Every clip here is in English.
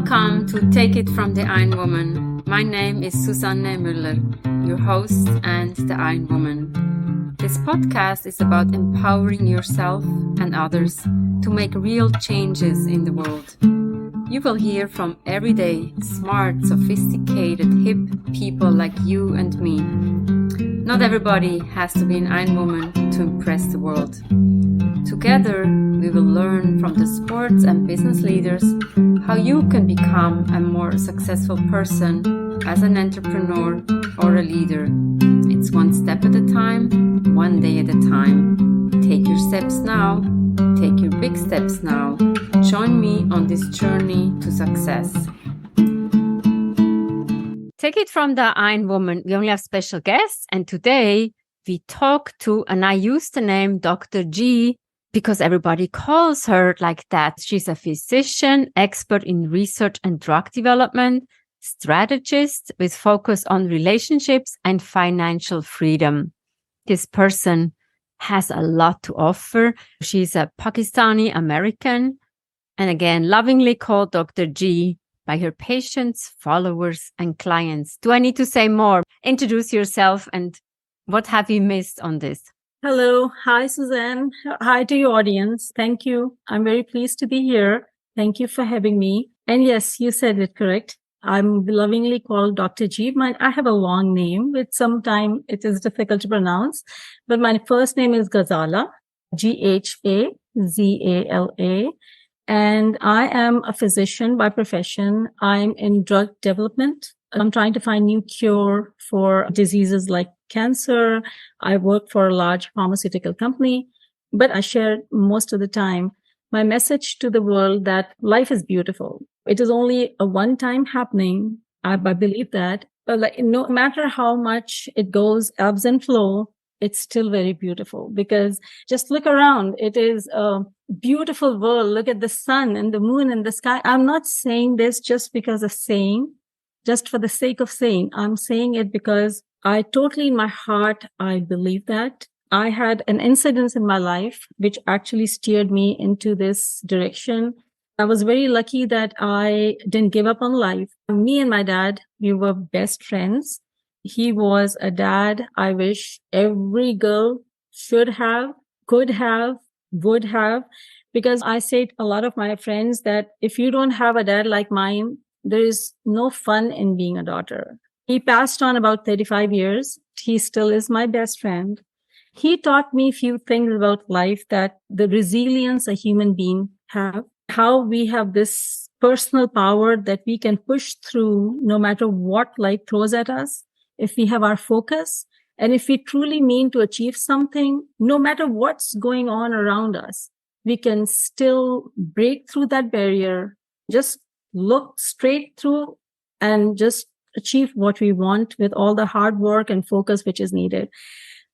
Welcome to Take It from the Ironwoman. My name is Susanne Müller, your host and the Ironwoman. This podcast is about empowering yourself and others to make real changes in the world. You will hear from everyday, smart, sophisticated, hip people like you and me. Not everybody has to be an Ironwoman to impress the world. Together, we will learn from the sports and business leaders how you can become a more successful person as an entrepreneur or a leader. It's one step at a time, one day at a time. Take your steps now. Take your big steps now. Join me on this journey to success. Take it from the Ironwoman. We only have special guests, and today we talk to, and I use the name Dr. G because everybody calls her like that. She's a physician, expert in research and drug development, strategist with focus on relationships and financial freedom. This person has a lot to offer. She's a Pakistani American, and again, lovingly called Dr. G by her patients, followers, and clients. Do I need to say more? Introduce yourself, and what have you missed on this? Hello. Hi, Suzanne. Hi to your audience. Thank you. I'm very pleased to be here. Thank you for having me. And yes, you said it correct. I'm lovingly called Dr. G. I have a long name, which sometimes it is difficult to pronounce, but my first name is Ghazala, Ghazala. And I am a physician by profession. I'm in drug development. I'm trying to find new cure for diseases like cancer. I work for a large pharmaceutical company, but I share most of the time my message to the world that life is beautiful. It is only a one-time happening. I believe that. But no matter how much it goes, ebbs and flow, it's still very beautiful because just look around. It is a beautiful world. Look at the sun and the moon and the sky. I'm not saying this just because of saying, just for the sake of saying. I'm saying it because I totally in my heart, I believe that. I had an incident in my life which actually steered me into this direction. I was very lucky that I didn't give up on life. Me and my dad, we were best friends. He was a dad I wish every girl should have, could have, would have, because I say to a lot of my friends that if you don't have a dad like mine, there is no fun in being a daughter. He passed on about 35 years. He still is my best friend. He taught me a few things about life, that the resilience a human being have, how we have this personal power that we can push through no matter what life throws at us. If we have our focus and if we truly mean to achieve something, no matter what's going on around us, we can still break through that barrier, just look straight through and just achieve what we want with all the hard work and focus which is needed.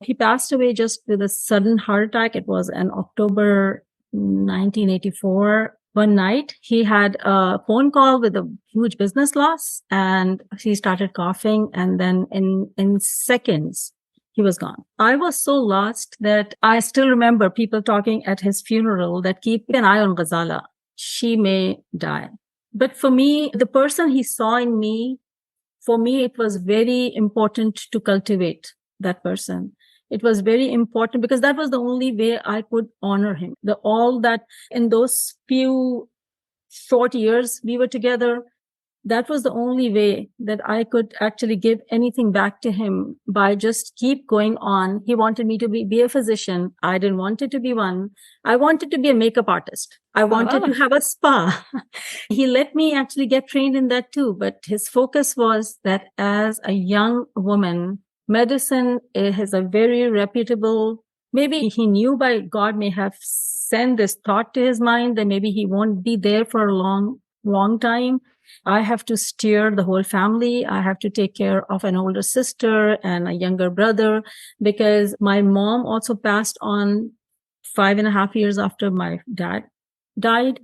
He passed away just with a sudden heart attack. It was in October 1984. One night, he had a phone call with a huge business loss and he started coughing. And then in seconds, he was gone. I was so lost that I still remember people talking at his funeral that keep an eye on Ghazala. She may die. But for me, the person he saw in me, for me, it was very important to cultivate that person. It was very important because that was the only way I could honor him. All that in those few short years we were together, that was the only way that I could actually give anything back to him by just keep going on. He wanted me to be a physician. I didn't want it to be one. I wanted to be a makeup artist. I wanted to have a spa. He let me actually get trained in that too. But his focus was that as a young woman, medicine is a very reputable, maybe he knew by God may have sent this thought to his mind that maybe he won't be there for a long time. I have to steer the whole family. I have to take care of an older sister and a younger brother because my mom also passed on 5.5 years after my dad died.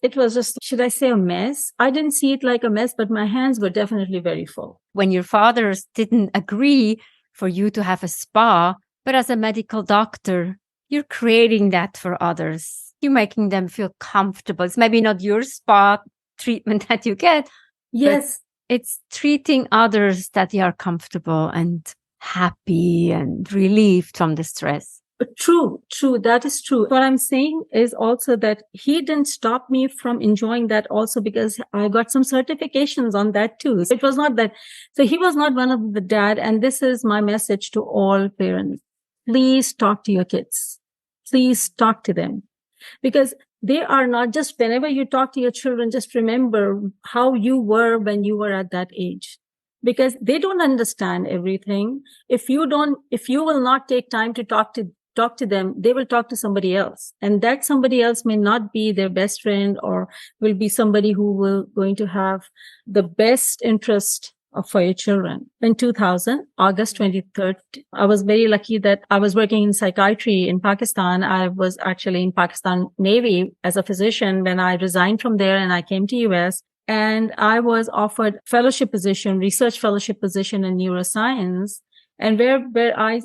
It was just, should I say a mess? I didn't see it like a mess, but my hands were definitely very full. When your fathers didn't agree for you to have a spa, but as a medical doctor, you're creating that for others. You're making them feel comfortable. It's maybe not your spa treatment that you get. Yes. It's treating others that they are comfortable and happy and relieved from the stress. True. That is true. What I'm saying is also that he didn't stop me from enjoying that also because I got some certifications on that too. So it was not that. So he was not one of the dad. And this is my message to all parents. Please talk to your kids. Please talk to them because they are not just whenever you talk to your children, just remember how you were when you were at that age. Because they don't understand everything. If you will not take time to talk to them, they will talk to somebody else. And that somebody else may not be their best friend or will be somebody who will going to have the best interest for your children. In 2000, August 23rd, I was very lucky that I was working in psychiatry in Pakistan. I was actually in Pakistan Navy as a physician when I resigned from there and I came to US. And I was offered research fellowship position in neuroscience. And where I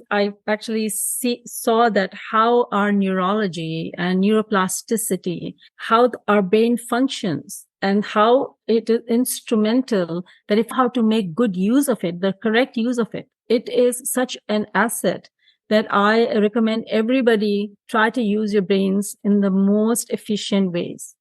actually saw that how our neurology and neuroplasticity, how our brain functions and how it is instrumental that if how to make good use of it, the correct use of it. It is such an asset that I recommend everybody try to use your brains in the most efficient ways.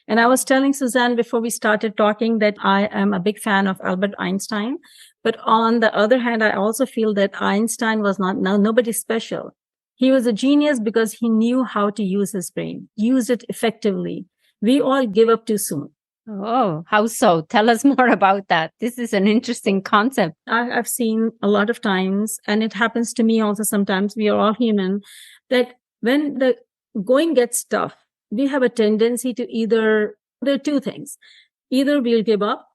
And I was telling Suzanne before we started talking that I am a big fan of Albert Einstein. But on the other hand, I also feel that Einstein was nobody special. He was a genius because he knew how to use his brain, used it effectively. We all give up too soon. Oh, how so? Tell us more about that. This is an interesting concept. I've seen a lot of times, and it happens to me also sometimes, we are all human, that when the going gets tough, we have a tendency to there are two things. Either we'll give up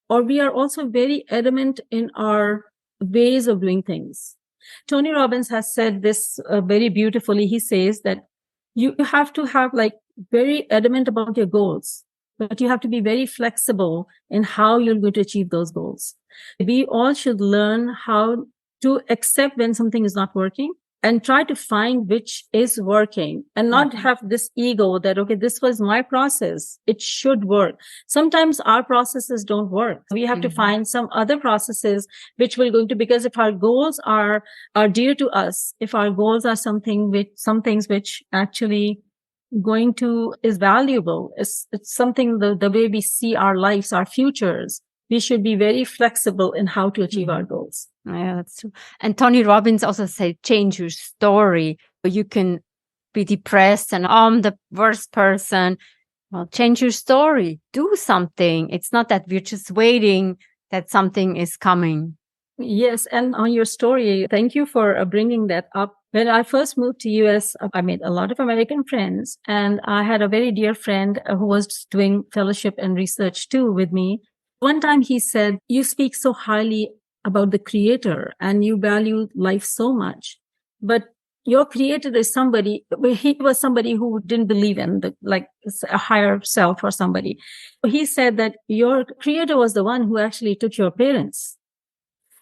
or we are also very adamant in our ways of doing things. Tony Robbins has said this very beautifully. He says that you have to have very adamant about your goals, but you have to be very flexible in how you're going to achieve those goals. We all should learn how to accept when something is not working and try to find which is working and not have this ego that, okay, this was my process. It should work. Sometimes our processes don't work. We have to find some other processes which will going to, because if our goals are dear to us, if our goals are some things which actually going to is valuable, it's something the way we see our lives, our futures, we should be very flexible in how to achieve our goals. Yeah, that's true. And Tony Robbins also said, change your story. You can be depressed and I'm the worst person. Well, change your story. Do something. It's not that we're just waiting that something is coming. Yes. And on your story, thank you for bringing that up. When I first moved to US, I made a lot of American friends. And I had a very dear friend who was doing fellowship and research too with me. One time he said, you speak so highly about the creator and you value life so much, but your creator is he was somebody who didn't believe in a higher self or somebody. He said that your creator was the one who actually took your parents.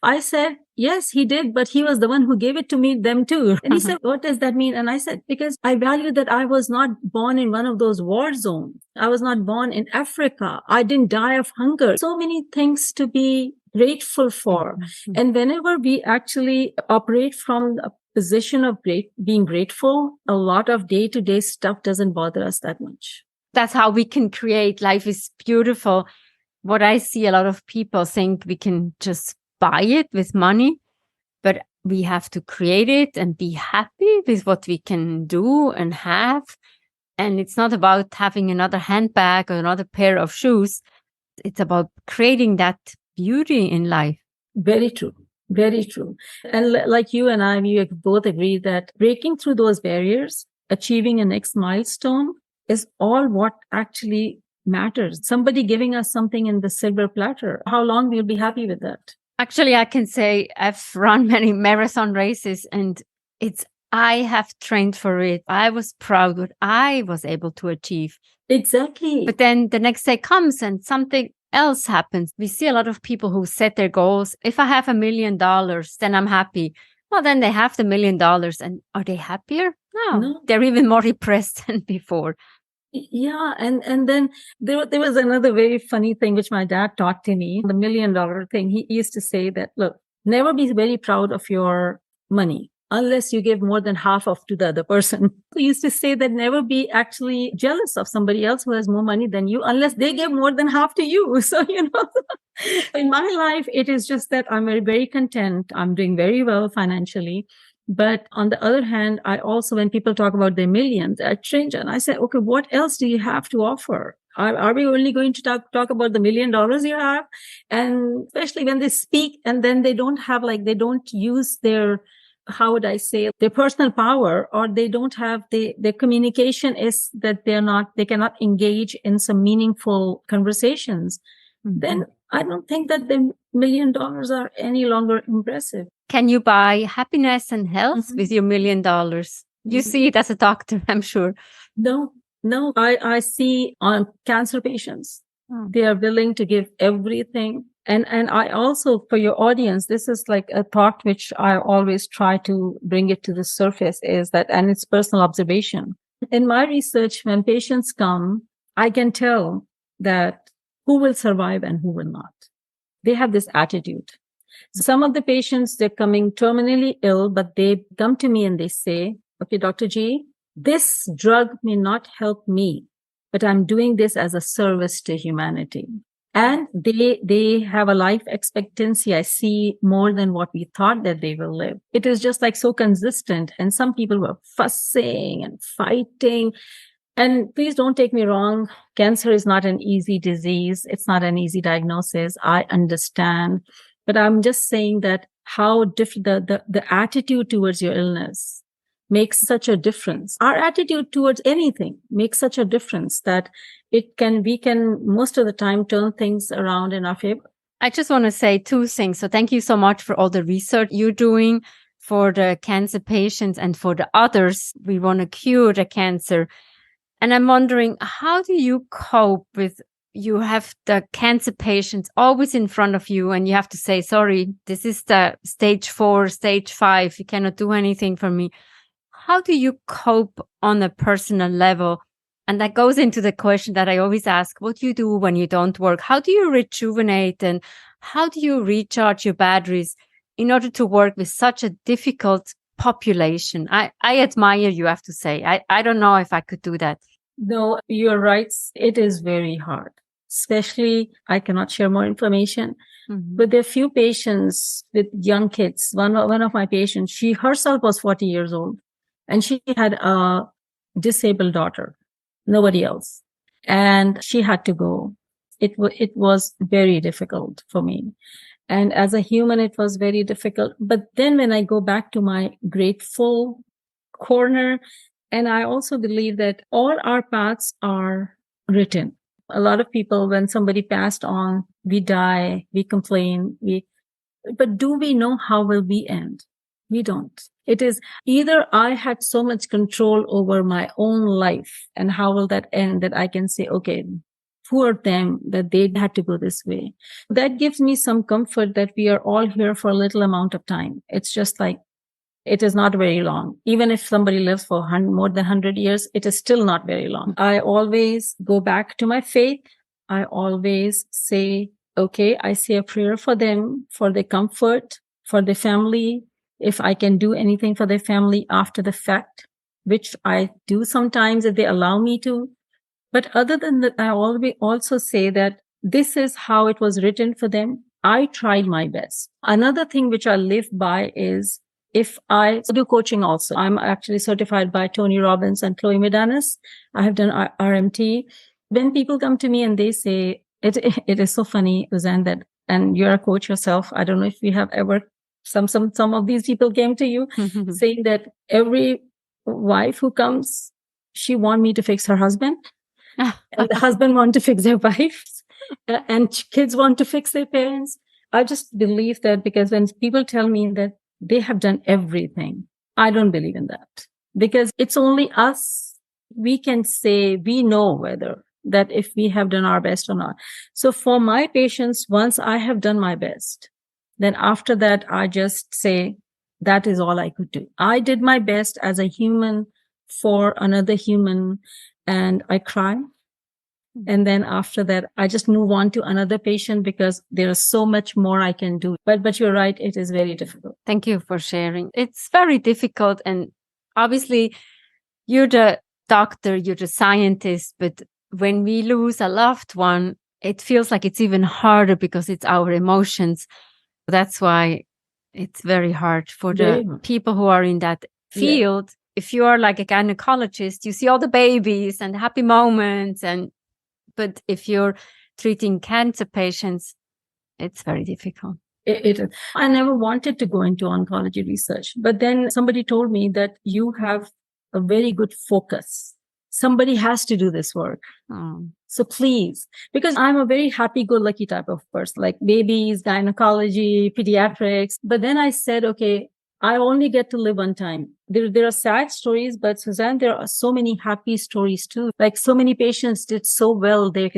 I said, yes, he did, but he was the one who gave it to them too. And he said, what does that mean? And I said, because I value that I was not born in one of those war zones. I was not born in Africa. I didn't die of hunger. So many things to be grateful for. And whenever we actually operate from a position of being grateful, a lot of day-to-day stuff doesn't bother us that much. That's how we can create. Life is beautiful. What I see a lot of people think we can just buy it with money, but we have to create it and be happy with what we can do and have. And it's not about having another handbag or another pair of shoes. It's about creating that beauty in life. Very true. Very true. And like you and I, we both agree that breaking through those barriers, achieving a next milestone is all what actually matters. Somebody giving us something in the silver platter. How long we'll be happy with that? Actually, I can say I've run many marathon races and I have trained for it. I was proud what I was able to achieve. Exactly. But then the next day comes and something else happens. We see a lot of people who set their goals. If I have $1 million, then I'm happy. Well, then they have the $1 million and are they happier? No. They're even more depressed than before. Yeah, and then there was another very funny thing which my dad taught to me, the $1 million thing. He used to say that, look, never be very proud of your money unless you give more than half of to the other person. He used to say that never be actually jealous of somebody else who has more money than you unless they give more than half to you. So, in my life, it is just that I'm very, very content. I'm doing very well financially. But on the other hand, I also, when people talk about their millions, I change and I say, okay, what else do you have to offer? Are we only going to talk about the $1 million you have? And especially when they speak and then they don't have, like, they don't use their, how would I say, their personal power, or they don't have their communication is that they cannot engage in some meaningful conversations. Mm-hmm. Then I don't think that the $1 million are any longer impressive. Can you buy happiness and health Mm-hmm. with your $1 million? You see it as a doctor, I'm sure. No, I see on cancer patients. They are willing to give everything. And I also, for your audience, this is like a thought which I always try to bring it to the surface, is that, and it's personal observation. In my research, when patients come, I can tell that who will survive and who will not. They have this attitude. Some of the patients, they're coming terminally ill, but they come to me and they say, okay, Dr. G, this drug may not help me, but I'm doing this as a service to humanity. And they have a life expectancy, I see, more than what we thought that they will live. It is just like so consistent. And some people were fussing and fighting. And please don't take me wrong. Cancer is not an easy disease. It's not an easy diagnosis. I understand. But I'm just saying that how different the attitude towards your illness makes such a difference. Our attitude towards anything makes such a difference that we can most of the time turn things around in our favor. I just want to say two things. So thank you so much for all the research you're doing for the cancer patients and for the others. We want to cure the cancer. And I'm wondering, how do you cope with, you have the cancer patients always in front of you and you have to say, sorry, this is the stage 4, stage 5. You cannot do anything for me. How do you cope on a personal level? And that goes into the question that I always ask, what do you do when you don't work? How do you rejuvenate and how do you recharge your batteries in order to work with such a difficult population? I admire you, I have to say. I don't know if I could do that. No, you're right. It is very hard. Especially, I cannot share more information, but there are few patients with young kids. One of my patients, she herself was 40 years old and she had a disabled daughter, nobody else. And she had to go. It was very difficult for me. And as a human, it was very difficult. But then when I go back to my grateful corner, and I also believe that all our paths are written. A lot of people, when somebody passed on, we die, we complain, but do we know how will we end? We don't. It is either I had so much control over my own life and how will that end that I can say, okay, poor them that they had to go this way. That gives me some comfort that we are all here for a little amount of time. It's just like, it is not very long. Even if somebody lives for more than 100 years, it is still not very long. I always go back to my faith. I always say, okay, I say a prayer for them, for their comfort, for their family. If I can do anything for their family after the fact, which I do sometimes if they allow me to. But other than that, I always also say that this is how it was written for them. I tried my best. Another thing which I live by is, if I do coaching also, I'm actually certified by Tony Robbins and Chloe Medanis. I have done RMT. When people come to me and they say, it is so funny, Suzanne, that, and you're a coach yourself. I don't know if you have ever, some of these people came to you saying that every wife who comes, she want me to fix her husband. And the husband want to fix their wives and kids want to fix their parents. I just believe that, because when people tell me that they have done everything, I don't believe in that, because it's only us. We can say we know whether that if we have done our best or not. So for my patients, once I have done my best, then after that, I just say that is all I could do. I did my best as a human for another human. and I cry. And then after that, I just move on to another patient because there is so much more I can do. But you're right, it is very difficult. Thank you for sharing. It's very difficult. And obviously, you're the doctor, you're the scientist. But when we lose a loved one, it feels like it's even harder because it's our emotions. That's why it's very hard for the people who are in that field. Yeah. If you are like a gynecologist, you see all the babies and happy moments. But if you're treating cancer patients, it's very difficult. It is. I never wanted to go into oncology research, but then somebody told me that you have a very good focus. Somebody has to do this work. Oh. So please, because I'm a very happy-go-lucky type of person, like babies, gynecology, pediatrics. But then I said, okay, I only get to live one time. There are sad stories, but Suzanne, there are so many happy stories too. Like so many patients did so well. Their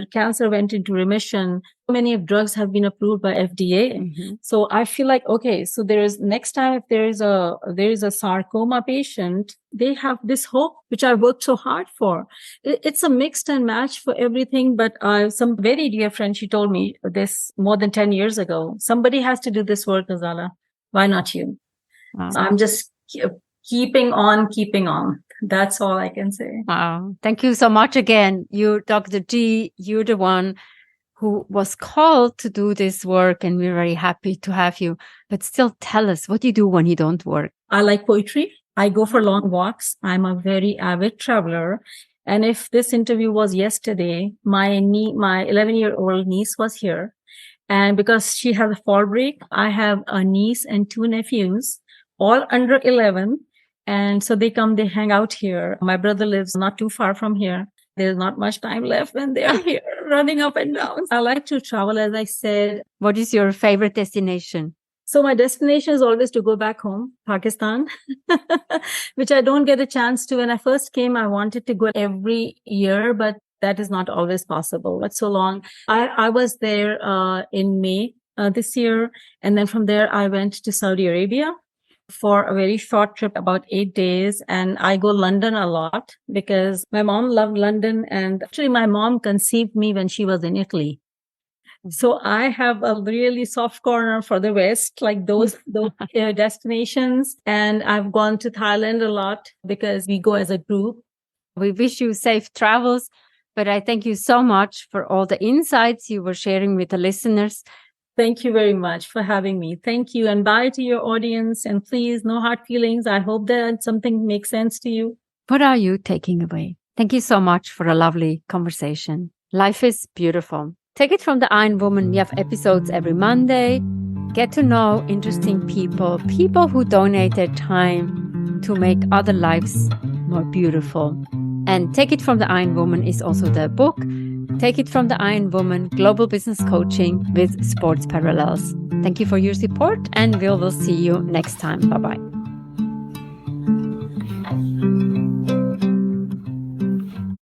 cancer went into remission. So many of drugs have been approved by FDA. Mm-hmm. So I feel like, okay, so next time if there is a sarcoma patient, they have this hope, which I worked so hard for. It's a mixed and match for everything. But some very dear friend, she told me this more than 10 years ago. Somebody has to do this work, Ghazala. Why not you? Wow. So I'm just keeping on. That's all I can say. Wow. Thank you so much again. You, Dr. G, you're the one who was called to do this work, and we're very happy to have you. But still tell us, what do you do when you don't work? I like poetry. I go for long walks. I'm a very avid traveler. And if this interview was yesterday, my 11-year-old niece was here. And because she has a fall break, I have a niece and 2 nephews, all under 11. And so they hang out here. My brother lives not too far from here. There's not much time left and they're here running up and down. I like to travel, as I said. What is your favorite destination? So my destination is always to go back home, Pakistan, which I don't get a chance to. When I first came, I wanted to go every year, but that is not always possible. But so long. I was there in May this year. And then from there, I went to Saudi Arabia for a very short trip, about 8 days. And I go London a lot because my mom loved London. And actually, my mom conceived me when she was in Italy. So I have a really soft corner for the West, like those destinations. And I've gone to Thailand a lot because we go as a group. We wish you safe travels. But I thank you so much for all the insights you were sharing with the listeners. Thank you very much for having me. Thank you. And bye to your audience. And please, no hard feelings. I hope that something makes sense to you. What are you taking away? Thank you so much for a lovely conversation. Life is beautiful. Take it from the Ironwoman. We have episodes every Monday. Get to know interesting people who donate their time to make other lives more beautiful. And Take It From the Ironwoman is also the book. Take It From the Ironwoman, Global Business Coaching with Sports Parallels. Thank you for your support, and we will see you next time. Bye-bye.